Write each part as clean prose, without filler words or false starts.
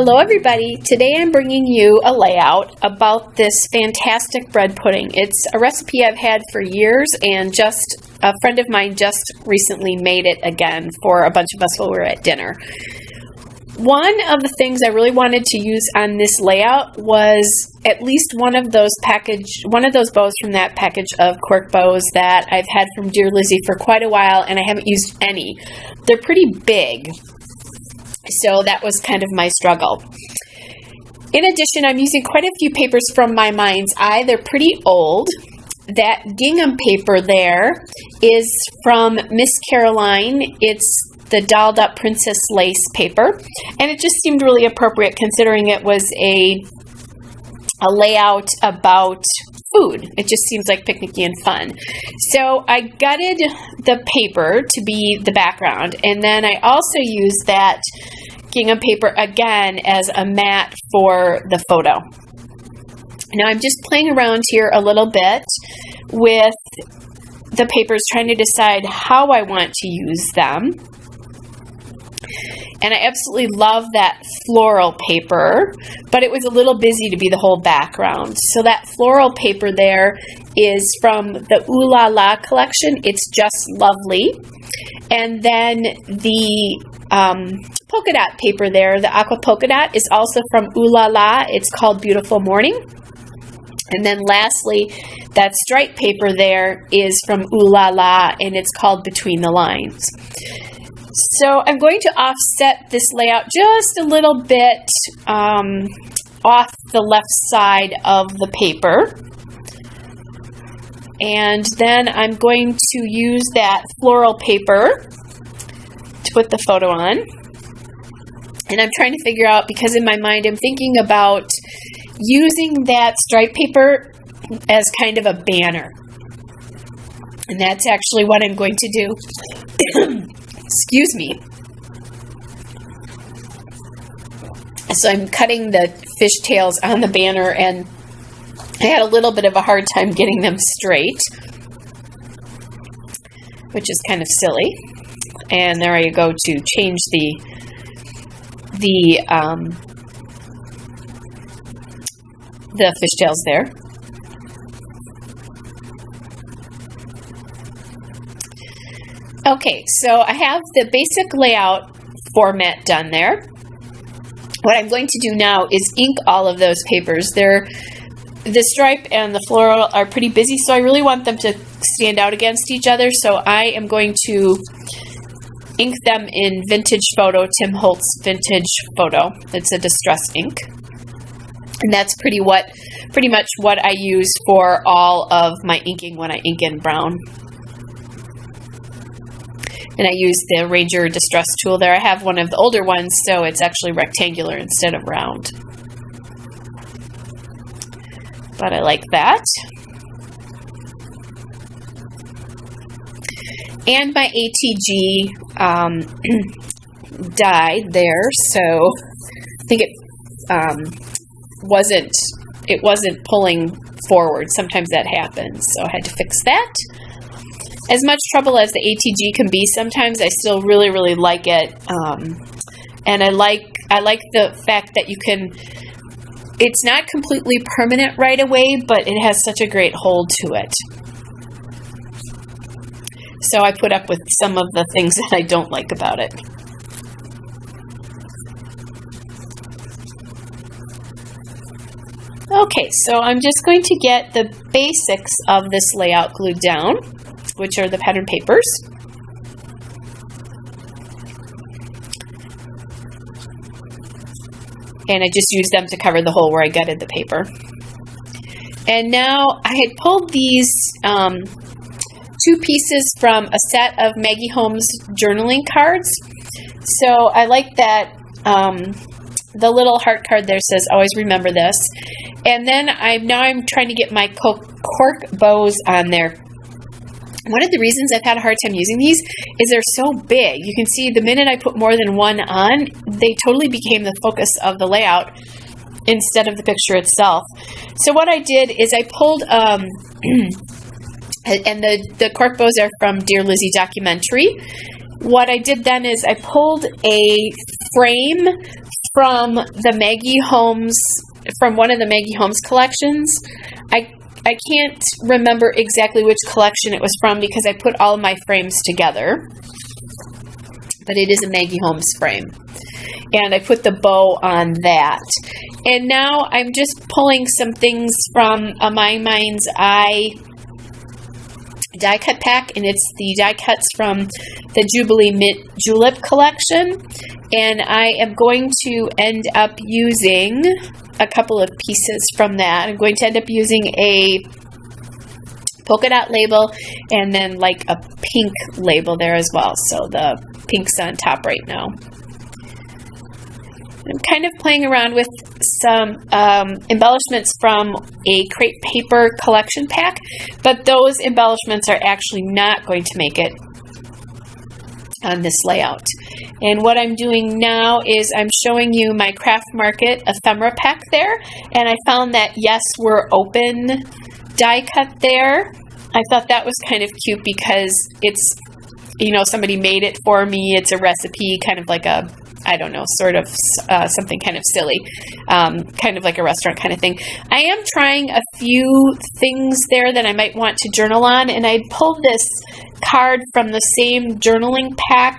Hello everybody, today I'm bringing you a layout about this fantastic bread pudding. It's a recipe I've had for years and just a friend of mine just recently made it again for a bunch of us while we were at dinner. One of the things I really wanted to use on this layout was at least one of those bows from that package of cork bows that I've had from Dear Lizzie for quite a while and I haven't used any. They're pretty big. So that was kind of my struggle. In addition, I'm using quite a few papers from my mind's eye. They're pretty old. That gingham paper there is from Miss Caroline. It's the dolled up princess lace paper. And it just seemed really appropriate considering it was a layout about food. It just seems like picnicky and fun. So I gutted the paper to be the background, and then I also used that gingham paper again as a mat for the photo. Now I'm just playing around here a little bit with the papers, trying to decide how I want to use them. And I absolutely love that floral paper, but it was a little busy to be the whole background. So that floral paper there is from the Ooh La La collection. It's just lovely. And then the polka dot paper there, the aqua polka dot, is also from Ooh La La. It's called Beautiful Morning. And then lastly, that stripe paper there is from Ooh La La, and it's called Between the Lines. So I'm going to offset this layout just a little bit off the left side of the paper. And then I'm going to use that floral paper to put the photo on. And I'm trying to figure out, because in my mind I'm thinking about using that stripe paper as kind of a banner. And that's actually what I'm going to do. Excuse me. So I'm cutting the fishtails on the banner, and I had a little bit of a hard time getting them straight, which is kind of silly. And there I go to change the fishtails there. Okay, so I have the basic layout format done there. What I'm going to do now is ink all of those papers. The stripe and the floral are pretty busy, so I really want them to stand out against each other. So I am going to ink them in Vintage Photo, Tim Holtz Vintage Photo. It's a distress ink. And that's pretty much what I use for all of my inking when I ink in brown. And I use the Ranger Distress tool there. I have one of the older ones, so it's actually rectangular instead of round. But I like that. And my ATG died there, so I think it wasn't pulling forward. Sometimes that happens, so I had to fix that. As much trouble as the ATG can be, sometimes I still really, really like it. And I like the fact that you can, it's not completely permanent right away, but it has such a great hold to it. So I put up with some of the things that I don't like about it. Okay, so I'm just going to get the basics of this layout glued down, which are the pattern papers. And I just used them to cover the hole where I gutted the paper. And now I had pulled these two pieces from a set of Maggie Holmes journaling cards. So I like that the little heart card there says, always remember this. And then I'm trying to get my cork bows on there. One of the reasons I've had a hard time using these is they're so big. You can see the minute I put more than one on, they totally became the focus of the layout instead of the picture itself. So what I did is I pulled, and the cork bows are from Dear Lizzie documentary. What I did then is I pulled a frame from the Maggie Holmes, from one of the Maggie Holmes collections. I can't remember exactly which collection it was from because I put all of my frames together. But it is a Maggie Holmes frame. And I put the bow on that. And now I'm just pulling some things from a My Mind's Eye die cut pack, and it's the die cuts from the Jubilee Mint Julep collection. And I am going to end up using a couple of pieces from that. I'm going to end up using a polka dot label and then like a pink label there as well. So the pink's on top right now. I'm kind of playing around with some embellishments from a crepe paper collection pack, but those embellishments are actually not going to make it on this layout. And what I'm doing now is I'm showing you my Craft Market ephemera pack there, and I found that Yes, We're Open die cut there. I thought that was kind of cute because it's, you know, somebody made it for me. It's a recipe, kind of like a, I don't know, sort of something kind of silly, kind of like a restaurant kind of thing. I am trying a few things there that I might want to journal on, and I pulled this card from the same journaling pack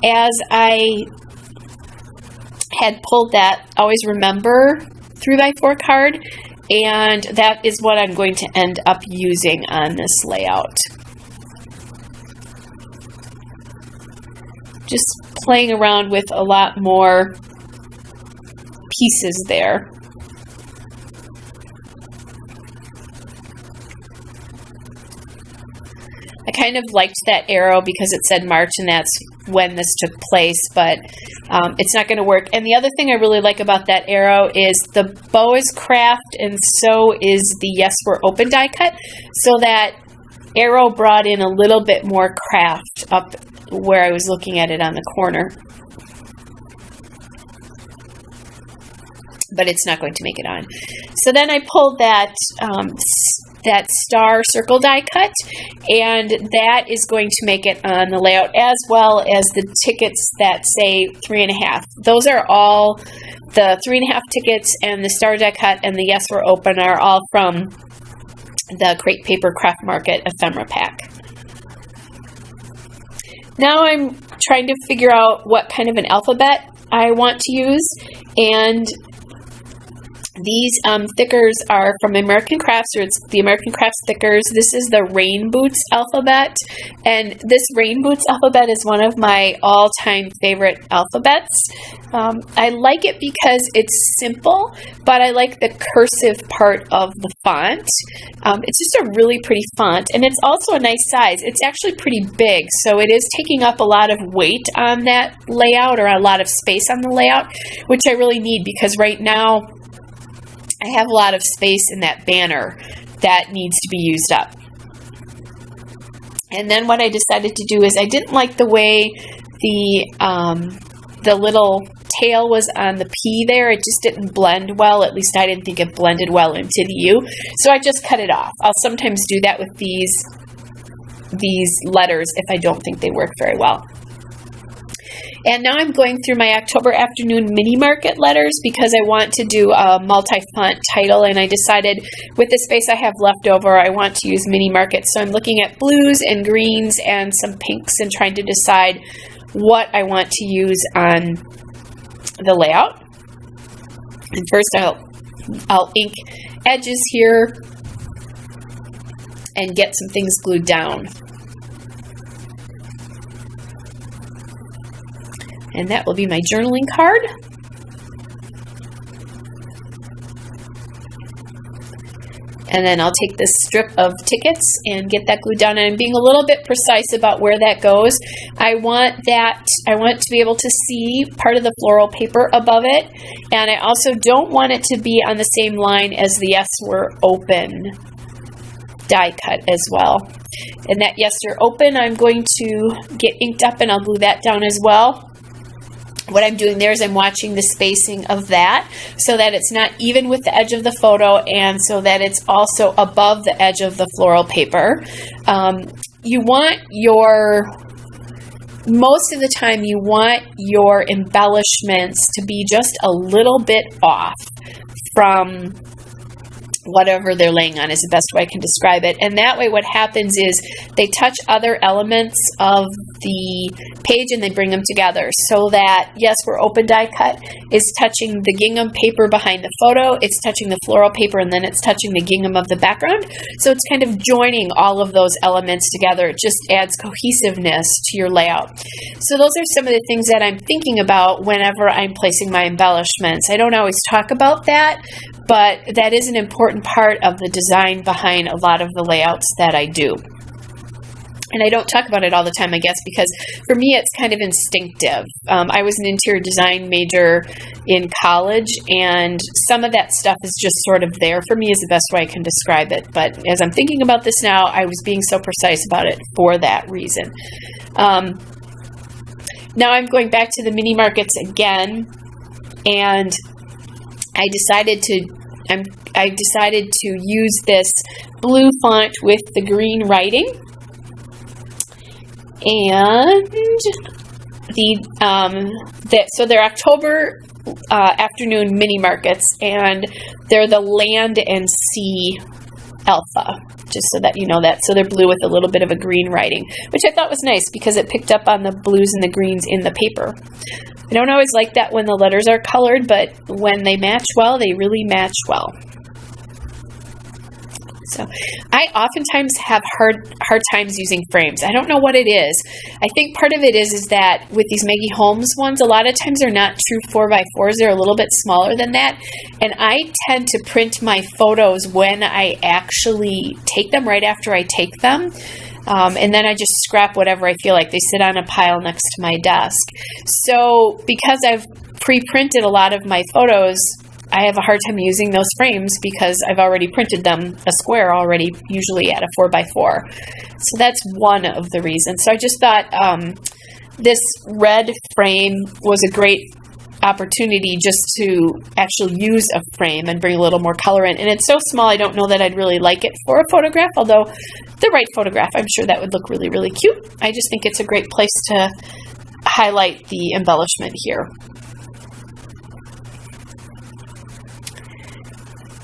as I had pulled that Always Remember 3x4 card, and that is what I'm going to end up using on this layout. Just playing around with a lot more pieces there. I kind of liked that arrow because it said March and that's when this took place, but it's not going to work. And the other thing I really like about that arrow is the bow is craft and so is the Yes, We're Open die cut. So that arrow brought in a little bit more craft up where I was looking at it on the corner. But it's not going to make it on. So then I pulled that that star circle die cut, and that is going to make it on the layout, as well as the tickets that say 3.5. Those are all the 3.5 tickets, and the star die cut and the Yes, We're Open are all from the Crepe Paper Craft Market ephemera pack. Now I'm trying to figure out what kind of an alphabet I want to use, and these thickers are from American Crafts, or it's the American Crafts thickers. This is the Rain Boots alphabet, and this Rain Boots alphabet is one of my all-time favorite alphabets. I like it because it's simple, but I like the cursive part of the font. It's just a really pretty font, and it's also a nice size. It's actually pretty big, so it is taking up a lot of weight on that layout, or a lot of space on the layout, which I really need because right now I have a lot of space in that banner that needs to be used up. And then what I decided to do is I didn't like the way the little tail was on the P there. It just didn't blend well. At least I didn't think it blended well into the U. So I just cut it off. I'll sometimes do that with these letters if I don't think they work very well. And now I'm going through my October Afternoon mini market letters because I want to do a multi-font title, and I decided with the space I have left over I want to use mini market. So I'm looking at blues and greens and some pinks and trying to decide what I want to use on the layout. And first I'll ink edges here and get some things glued down. And that will be my journaling card. And then I'll take this strip of tickets and get that glued down. And I'm being a little bit precise about where that goes. I want to be able to see part of the floral paper above it. And I also don't want it to be on the same line as the Yes, We're Open die cut as well. And that Yes, We're Open, I'm going to get inked up and I'll glue that down as well. What I'm doing there is I'm watching the spacing of that so that it's not even with the edge of the photo and so that it's also above the edge of the floral paper. You want your most of the time you want your embellishments to be just a little bit off from whatever they're laying on, is the best way I can describe it. And that way what happens is they touch other elements of the page and they bring them together, so that, yes, where open die cut is touching the gingham paper behind the photo, it's touching the floral paper, and then it's touching the gingham of the background. So it's kind of joining all of those elements together. It just adds cohesiveness to your layout. So those are some of the things that I'm thinking about whenever I'm placing my embellishments. I don't always talk about that, but that is an important part of the design behind a lot of the layouts that I do. And I don't talk about it all the time, I guess, because for me it's kind of instinctive. I was an interior design major in college, and some of that stuff is just sort of there for me, is the best way I can describe it. But as I'm thinking about this now, I was being so precise about it for that reason. Now I'm going back to the mini markets again, and I decided to use this blue font with the green writing, and so they're October afternoon mini markets, and they're the Land and Sea Alpha, just so that you know that. So they're blue with a little bit of a green writing, which I thought was nice because it picked up on the blues and the greens in the paper. I don't always like that when the letters are colored, but when they match well, they really match well. So I oftentimes have hard times using frames. I don't know what it is. I think part of it is that with these Maggie Holmes ones, a lot of times they're not true 4x4s. They're a little bit smaller than that. And I tend to print my photos when I actually take them, right after I take them. And then I just scrap whatever I feel like. They sit on a pile next to my desk. So because I've pre-printed a lot of my photos, I have a hard time using those frames because I've already printed them a square already, usually at a 4x4. So that's one of the reasons. So I just thought this red frame was a great opportunity just to actually use a frame and bring a little more color in. And it's so small, I don't know that I'd really like it for a photograph, although the right photograph, I'm sure that would look really, really cute. I just think it's a great place to highlight the embellishment here.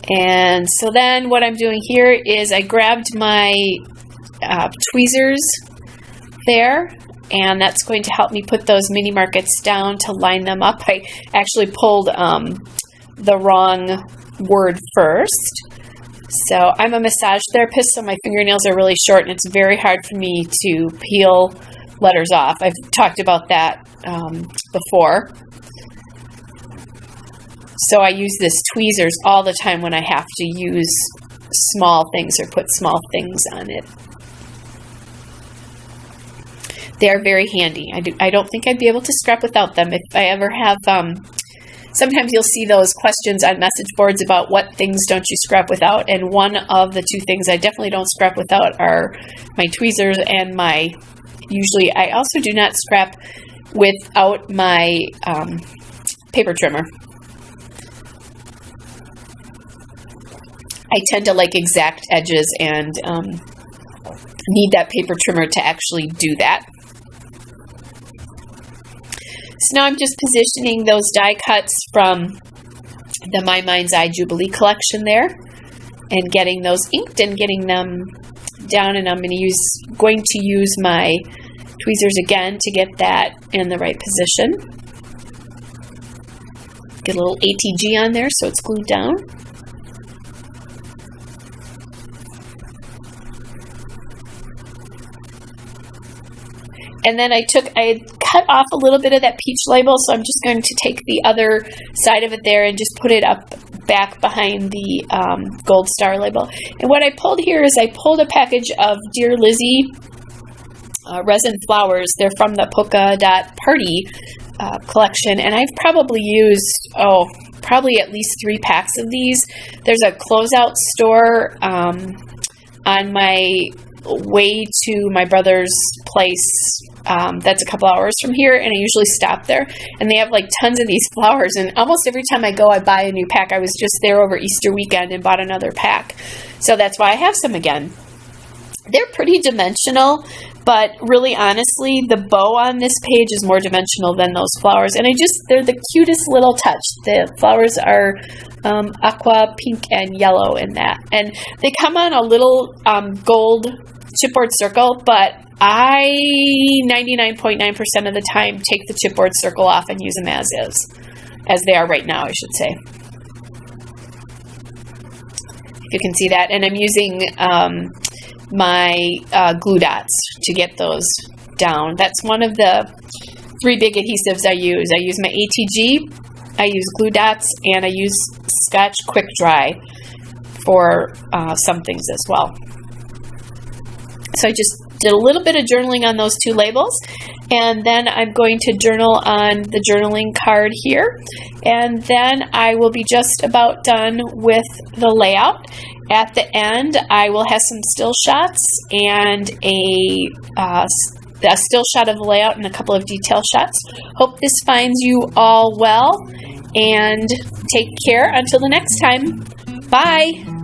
And so then what I'm doing here is I grabbed my tweezers there, and that's going to help me put those mini markets down to line them up. I actually pulled the wrong word first. So I'm a massage therapist, so my fingernails are really short, and it's very hard for me to peel letters off. I've talked about that before. So I use this tweezers all the time when I have to use small things or put small things on it. They are very handy. I don't think I'd be able to scrap without them. If I ever have, sometimes you'll see those questions on message boards about what things don't you scrap without, and one of the two things I definitely don't scrap without are my tweezers and usually I also do not scrap without my paper trimmer. I tend to like exact edges and need that paper trimmer to actually do that. So now I'm just positioning those die cuts from the My Mind's Eye Jubilee collection there and getting those inked and getting them down, and I'm going to use my tweezers again to get that in the right position. Get a little ATG on there so it's glued down. And then I had cut off a little bit of that peach label, so I'm just going to take the other side of it there and just put it up back behind the gold star label. And what I pulled here is I pulled a package of Dear Lizzie resin flowers. They're from the Polka Dot Party collection, and I've probably used, probably at least 3 packs of these. There's a closeout store on my way to my brother's place that's a couple hours from here, and I usually stop there, and they have like tons of these flowers, and almost every time I go I buy a new pack. I was just there over Easter weekend and bought another pack, so that's why I have some again. They're pretty dimensional, but really honestly, the bow on this page is more dimensional than those flowers. And they're the cutest little touch. The flowers are aqua, pink, and yellow in that. And they come on a little gold chipboard circle, but I 99.9% of the time take the chipboard circle off and use them as is. As they are right now, I should say. If you can see that. And I'm using my glue dots to get those down. That's one of the 3 big adhesives I use. I use my ATG, I use glue dots, and I use Scotch Quick Dry for some things as well. So I just did a little bit of journaling on those 2 labels, and then I'm going to journal on the journaling card here, and then I will be just about done with the layout. At the end, I will have some still shots and a still shot of the layout and a couple of detail shots. Hope this finds you all well, and take care until the next time. Bye!